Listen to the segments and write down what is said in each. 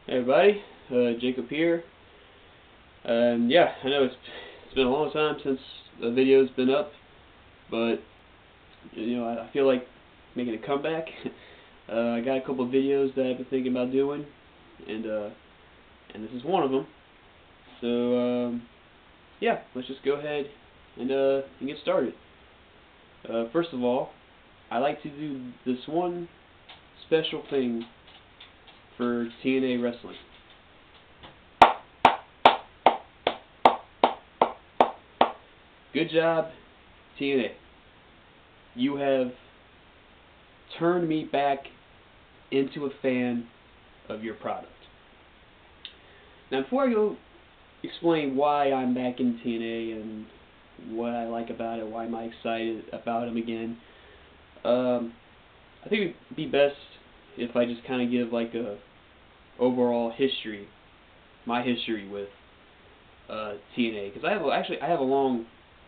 Hey everybody, Jacob here. Yeah, I know it's been a long time since the video's been up, but I feel like making a comeback. I got a couple of videos that I've been thinking about doing, and this is one of them. So yeah, let's just go ahead and get started. First of all, I like to do this one special thing for TNA wrestling. Good job, TNA. You have turned me back into a fan of your product. Now, before I go explain why I'm back in TNA and what I like about it, why am I excited about them again, I think it'd be best if I just kind of give like a overall history, my history with TNA, because I have a long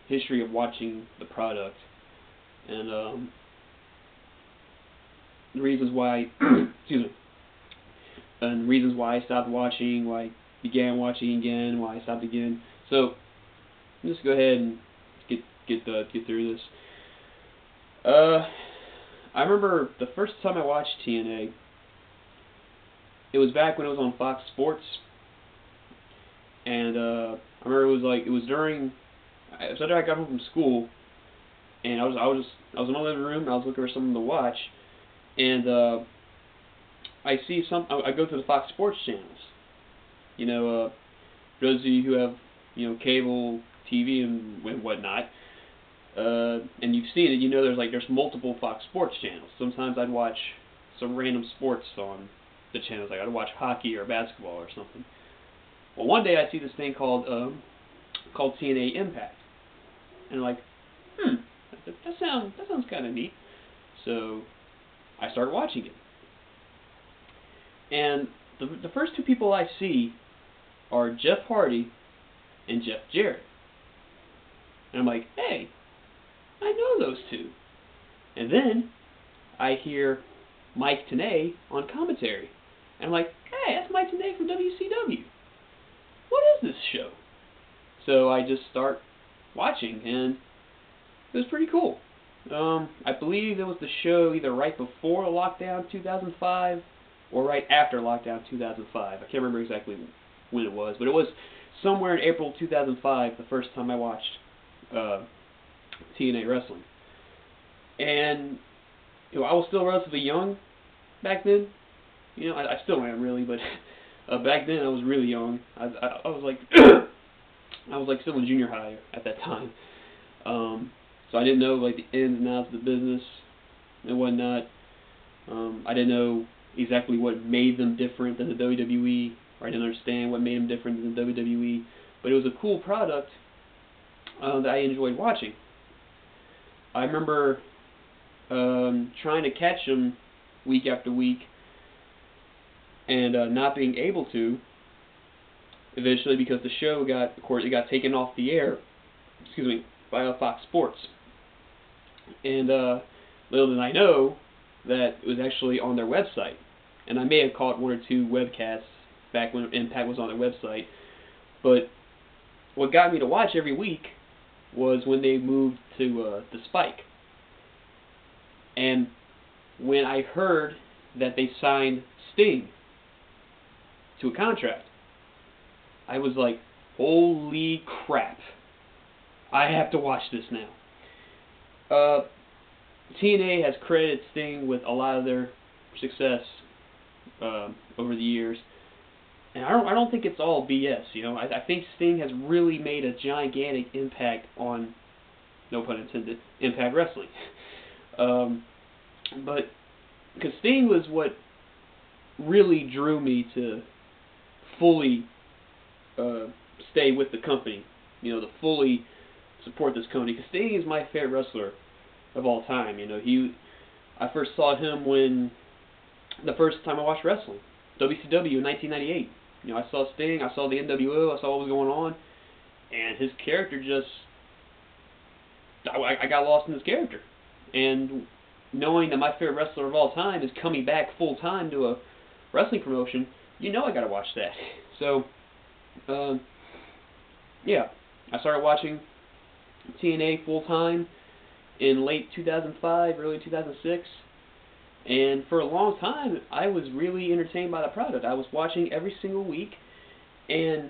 history of watching the product, and the reasons why excuse me, and reasons why I stopped watching, why I began watching again, why I stopped again. So let's just go ahead and get through this. I remember the first time I watched TNA. It was back when it was on Fox Sports, and I remember it was during. So after I got home from school, and I was in my living room, and I was looking for something to watch, and I go to the Fox Sports channels. Those of you who have cable TV and whatnot, and you've seen it, there's multiple Fox Sports channels. Sometimes I'd watch some random sports on the channels, like I'd watch hockey or basketball or something. Well, one day I see this thing called TNA Impact, and I'm like, that sounds kind of neat. So I start watching it, and the first two people I see are Jeff Hardy and Jeff Jarrett, and I'm like, hey, I know those two. And then I hear Mike Tenay on commentary, and I'm like, hey, that's Mike Tenay from WCW. What is this show? So I just start watching, and it was pretty cool. I believe it was the show either right before Lockdown 2005 or right after Lockdown 2005. I can't remember exactly when it was, but it was somewhere in April 2005, the first time I watched TNA wrestling. And I was still relatively young back then. I still am really, but back then I was really young. I was like I was like still in junior high at that time. So I didn't know like the ins and outs of the business and whatnot. I didn't know exactly what made them different than the WWE, or I didn't understand what made them different than the WWE. But it was a cool product that I enjoyed watching. I remember trying to catch them week after week and not being able to eventually because the show got taken off the air, by Fox Sports. And little did I know that it was actually on their website. And I may have caught one or two webcasts back when Impact was on their website. But what got me to watch every week was when they moved to Spike. And when I heard that they signed Sting to a contract, I was like, holy crap, I have to watch this now. TNA has credited Sting with a lot of their success over the years, and I don't think it's all BS. I think Sting has really made a gigantic impact on, no pun intended, Impact Wrestling. But because Sting was what really drew me to fully stay with the company, to fully support this company. Because Sting is my favorite wrestler of all time. I first saw him when the first time I watched wrestling, WCW in 1998. I saw Sting, I saw the NWO, I saw what was going on, and his character I got lost in his character. And knowing that my favorite wrestler of all time is coming back full time to wrestling promotion, you know I gotta watch that. So, yeah, I started watching TNA full time in late 2005, early 2006, and for a long time I was really entertained by the product. I was watching every single week, and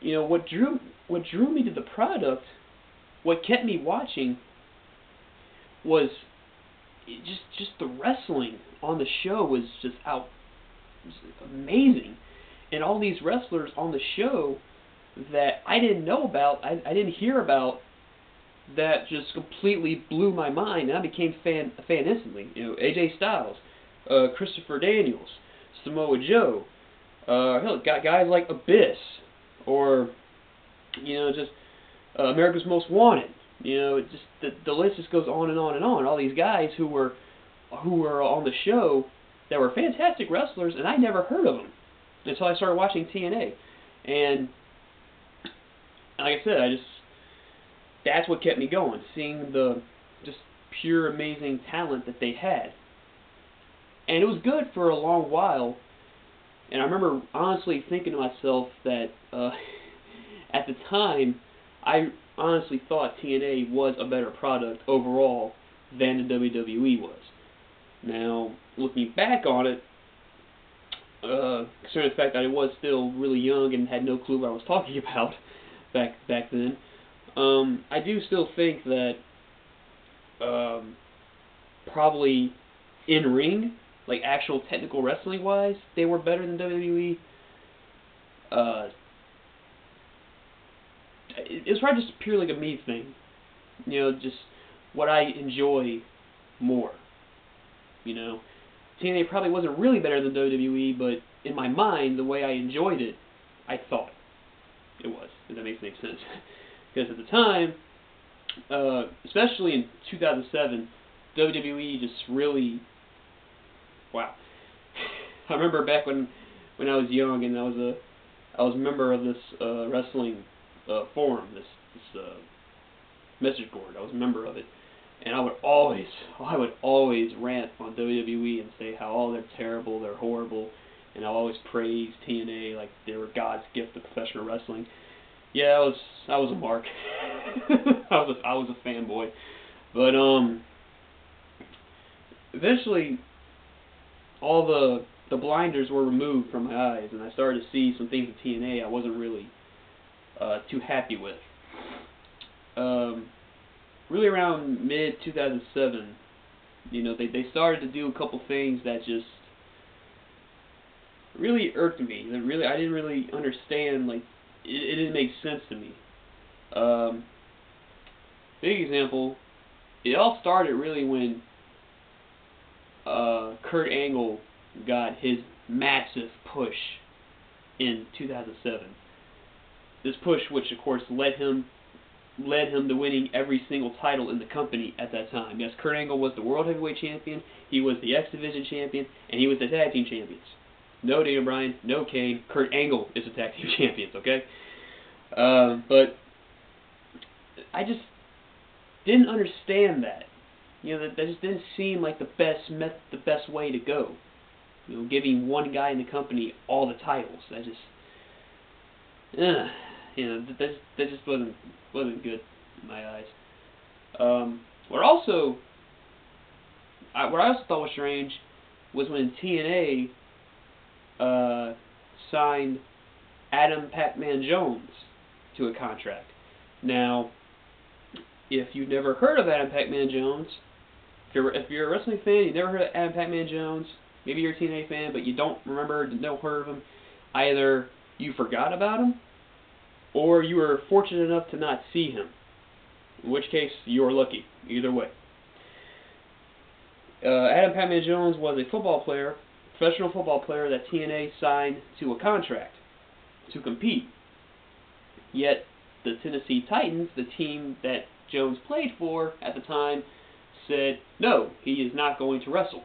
what drew me to the product, what kept me watching, was just the wrestling on the show was just amazing, and all these wrestlers on the show that I didn't know about, I didn't hear about, that just completely blew my mind, and I became a fan instantly. AJ Styles, Christopher Daniels, Samoa Joe, hell, got guys like Abyss, or just America's Most Wanted. Just the list just goes on and on and on. All these guys who were on the show that were fantastic wrestlers, and I never heard of them until I started watching TNA. And like I said, that's what kept me going, seeing the just pure amazing talent that they had. And it was good for a long while. And I remember honestly thinking to myself that at the time, I honestly thought TNA was a better product overall than the WWE was. Now, looking back on it, considering the fact that I was still really young and had no clue what I was talking about back then, I do still think that probably in ring, like actual technical wrestling wise, they were better than WWE. It's probably just purely like a me thing, just what I enjoy more. TNA probably wasn't really better than WWE, but in my mind, the way I enjoyed it, I thought it was. If that makes any sense. Because at the time, especially in 2007, WWE just really, wow. I remember back when I was young, and I was a member of this wrestling forum, this message board. I was a member of it, and I would always rant on WWE and say how they're terrible, they're horrible, and I always praise TNA like they were God's gift to professional wrestling. Yeah, I was a mark. I was a fanboy, but eventually all the blinders were removed from my eyes, and I started to see some things in TNA I wasn't really too happy with. Really around mid 2007, they started to do a couple things that just really irked me. I didn't really understand. Like, it didn't make sense to me. Big example. It all started really when Kurt Angle got his massive push in 2007. This push, which of course led him to winning every single title in the company at that time. Yes, Kurt Angle was the World Heavyweight Champion, he was the X Division Champion, and he was the Tag Team Champions. No Daniel Bryan, no Kane, Kurt Angle is the Tag Team Champions, okay? But I just didn't understand that. That just didn't seem like the best way to go. Giving one guy in the company all the titles. That just wasn't good in my eyes. What I also thought was strange was when TNA signed Adam Pac-Man Jones to a contract. Now, if you've never heard of Adam Pac-Man Jones, if you're a wrestling fan, you've never heard of Adam Pac-Man Jones, maybe you're a TNA fan, but you don't remember, don't heard of him, either you forgot about him, or you were fortunate enough to not see him, in which case you're lucky, either way. Adam Pac-Man Jones was a professional football player that TNA signed to a contract to compete. Yet the Tennessee Titans, the team that Jones played for at the time, said no, he is not going to wrestle.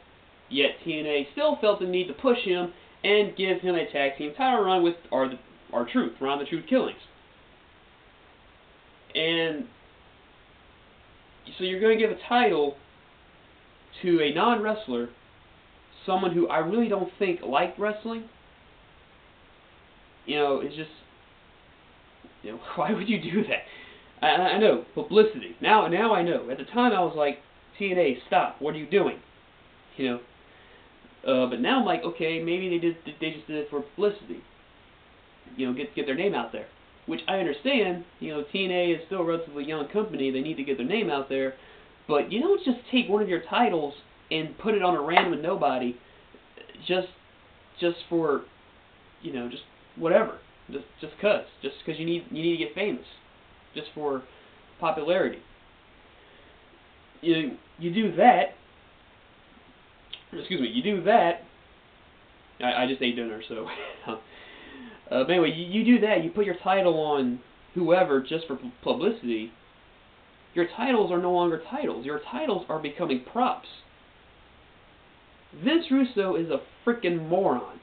Yet TNA still felt the need to push him and give him a tag team title run with R-Truth, Ron the Truth Killings. And so you're going to give a title to a non-wrestler someone who I really don't think liked wrestling. You know, it's just, you know, why would you do that? I know, publicity. Now I know. At the time, I was like, TNA, stop. What are you doing? You know. But now I'm like, okay, maybe they just did it for publicity. You know, get their name out there. Which I understand. You know, TNA is still a relatively young company. They need to get their name out there. But you don't just take one of your titles and put it on a random nobody, just for, you know, just whatever, just cause you need to get famous, just for popularity. You do that. Excuse me. You do that. I just ate dinner, so. But anyway, you do that. You put your title on whoever just for publicity. Your titles are no longer titles. Your titles are becoming props. Vince Russo is a freaking moron.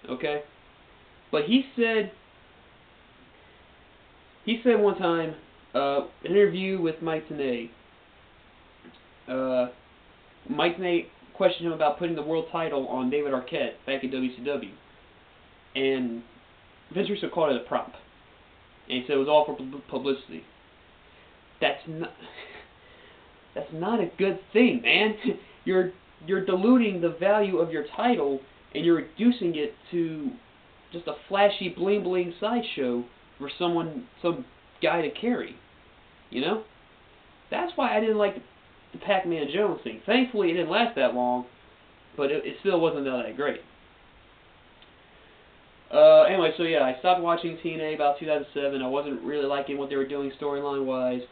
Okay? But he said one time, an interview with Mike TNA, Mike TNA questioned him about putting the world title on David Arquette back in WCW. And Vince Russo called it a prop. And he said it was all for publicity. That's not a good thing, man. You're diluting the value of your title, and you're reducing it to just a flashy bling bling sideshow for some guy to carry. You know? That's why I didn't like the Pac-Man Jones thing. Thankfully, it didn't last that long, but it still wasn't that great. Anyway, so yeah, I stopped watching TNA about 2007. I wasn't really liking what they were doing storyline-wise.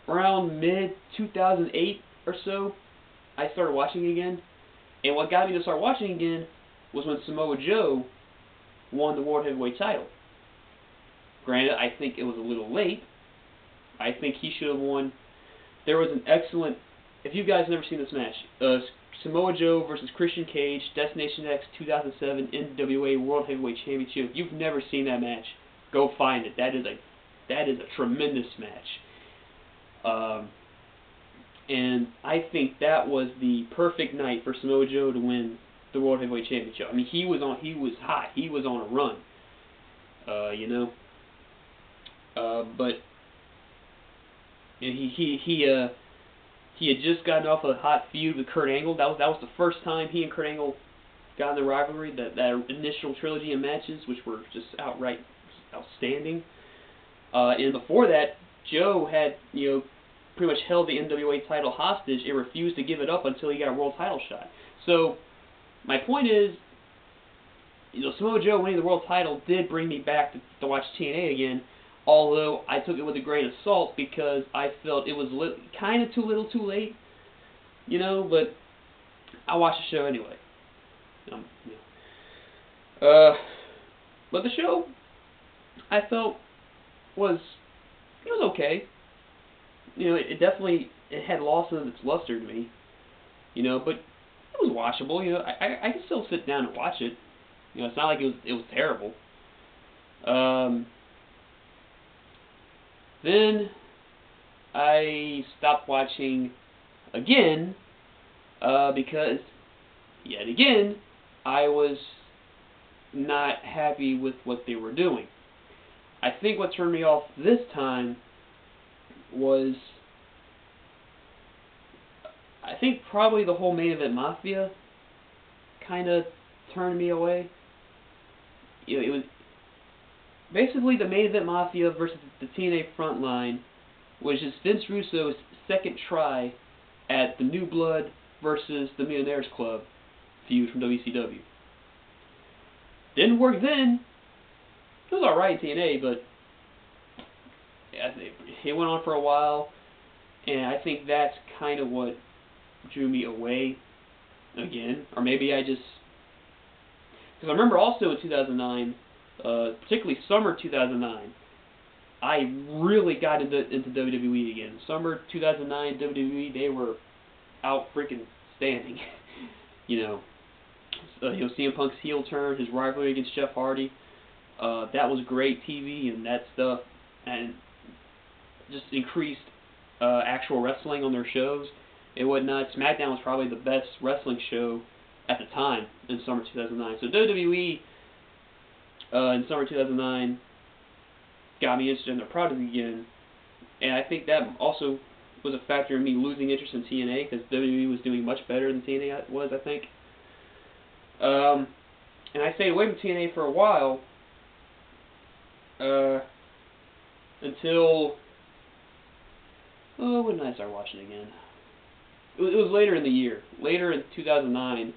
Around mid-2008 or so, I started watching again. And what got me to start watching again was when Samoa Joe won the World Heavyweight title. Granted, I think it was a little late. I think he should have won. There was an excellent... If you guys have never seen this match, Samoa Joe versus Christian Cage, Destination X 2007 NWA World Heavyweight Championship. If you've never seen that match, go find it. That is a tremendous match. And I think that was the perfect night for Samoa Joe to win the World Heavyweight Championship. I mean, he was hot. He was on a run. You know. But he had just gotten off a hot feud with Kurt Angle. That was the first time he and Kurt Angle got in the rivalry. That initial trilogy of matches, which were just outright outstanding. And before that, Joe had, you know, pretty much held the NWA title hostage and refused to give it up until he got a world title shot. So my point is, you know, Samoa Joe winning the world title did bring me back to watch TNA again. Although I took it with a grain of salt because I felt it was kind of too little too late, you know, but I watched the show anyway. But the show, I felt, was okay. You know, it definitely had lost some of its luster to me, you know, but it was watchable. You know, I could still sit down and watch it. You know, it's not like it was terrible. Then I stopped watching again because, yet again, I was not happy with what they were doing. I think what turned me off this time was, I think probably the whole Main Event Mafia kind of turned me away. You know, it was basically the Main Event Mafia versus the TNA Frontline was just Vince Russo's second try at the New Blood versus the Millionaires Club feud from WCW. Didn't work then. It was alright in TNA, but yeah, it went on for a while, and I think that's kind of what drew me away again. Or maybe I just... Because I remember also in 2009... particularly summer 2009, I really got into WWE again. Summer 2009 WWE, they were out freaking standing. You know, CM Punk's heel turn, his rivalry against Jeff Hardy, that was great TV and that stuff, and just increased actual wrestling on their shows. and whatnot, SmackDown was probably the best wrestling show at the time in summer 2009. So WWE in summer 2009 got me interested in their product again, and I think that also was a factor in me losing interest in TNA, because WWE was doing much better than TNA was, I think. And I stayed away from TNA for a while, until, when did I start watching again? It was later in the year, later in 2009,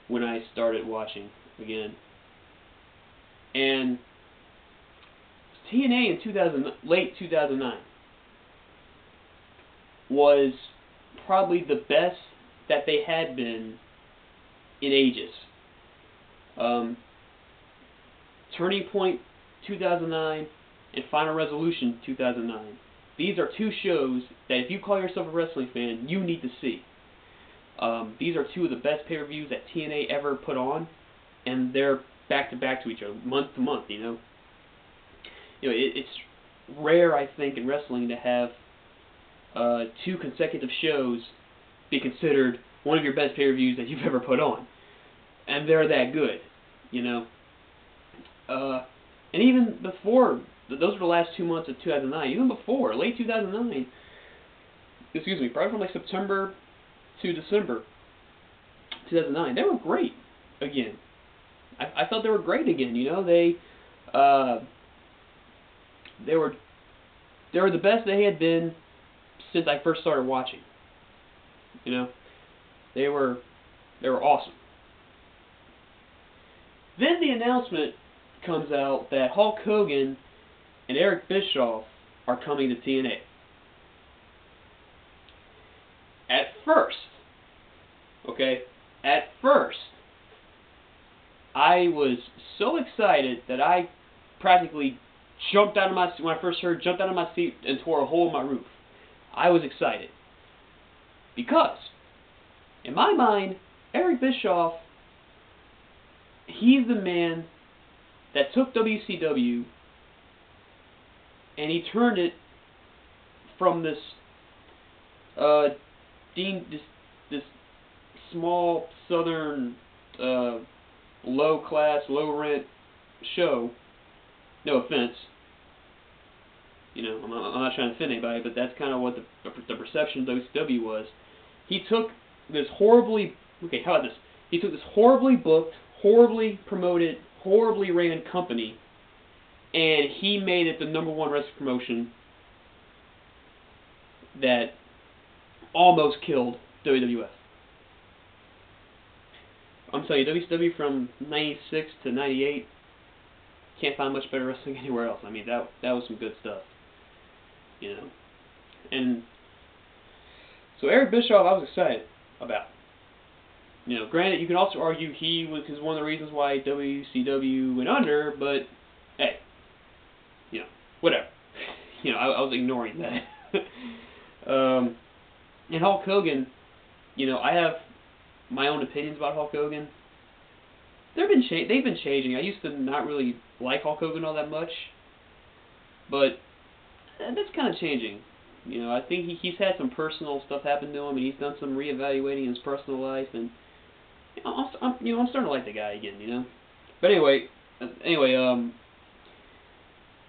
when I started watching again. And TNA in late 2009 was probably the best that they had been in ages. Turning Point 2009 and Final Resolution 2009. These are two shows that if you call yourself a wrestling fan, you need to see. These are two of the best pay-per-views that TNA ever put on, and they're back-to-back to each other, month to month, you know. It's rare, I think, in wrestling to have two consecutive shows be considered one of your best pay-per-views that you've ever put on. And they're that good, you know. And even before, those were the last 2 months of 2009, even before, late 2009, excuse me, probably from like September to December 2009, they were great again. I felt they were great again, you know. They were the best they had been since I first started watching. You know, they were awesome. Then the announcement comes out that Hulk Hogan and Eric Bischoff are coming to TNA. At first, I was so excited that I practically jumped out of my seat when I first heard, jumped out of my seat and tore a hole in my roof. I was excited because, in my mind, Eric Bischoff, he's the man that took WCW and he turned it from this this small southern low class, low rent show. No offense, you know, I'm not trying to offend anybody, but that's kind of what the perception of WCW was. He took this horribly, how about this? He took this horribly booked, horribly promoted, horribly ran company, and he made it the #1 wrestling promotion that almost killed WWF. I'm telling you, WCW from 96 to 98, can't find much better wrestling anywhere else. I mean, that was some good stuff, you know. And so Eric Bischoff, I was excited about. You know, granted, you can also argue he was one of the reasons why WCW went under, but hey, you know, whatever. You know, I was ignoring that. And Hulk Hogan, you know, I have my own opinions about Hulk Hogan. They've been changing. I used to not really like Hulk Hogan all that much, but that's kind of changing. You know, I think he's had some personal stuff happen to him, and he's done some reevaluating in his personal life, and I'm starting to like the guy again. You know, but anyway, I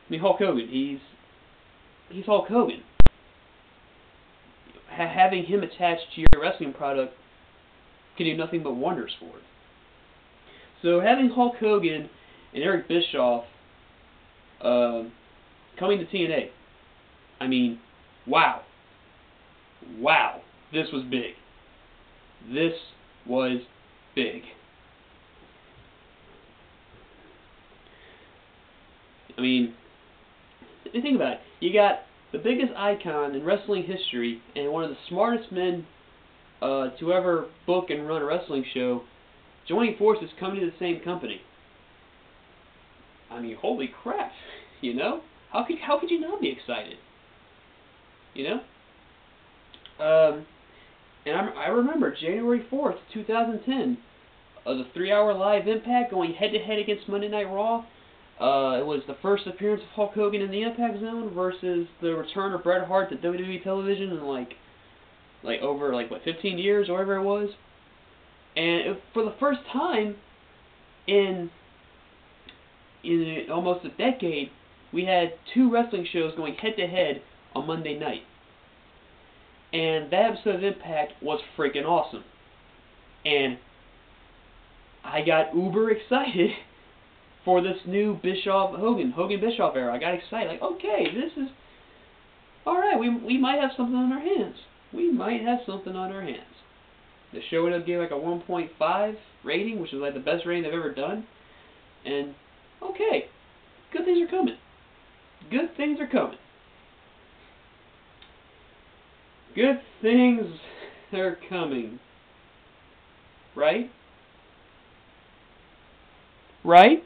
mean, Hulk Hogan, he's Hulk Hogan. Having him attached to your wrestling product can do nothing but wonders for it. So having Hulk Hogan and Eric Bischoff coming to TNA, I mean, wow, this was big. This was big. I mean, think about it. You got the biggest icon in wrestling history and one of the smartest men to ever book and run a wrestling show joining forces, coming to the same company. I mean, holy crap, you know? How could you not be excited? You know? And I remember January 4th, 2010, the 3-hour live Impact going head-to-head against Monday Night Raw. It was the first appearance of Hulk Hogan in the Impact Zone versus the return of Bret Hart to WWE television in like over like what 15 years or whatever it was. And for the first time in almost a decade, we had two wrestling shows going head to head on Monday night. And that episode of Impact was freaking awesome. And I got uber excited for this new Hogan Bischoff era. I got excited, like, okay, this is alright, we might have something on our hands. We might have something on our hands. The show would have gave like a 1.5 rating, which is like the best rating they've ever done. And okay, good things are coming. Good things are coming. Good things are coming. Right? Right?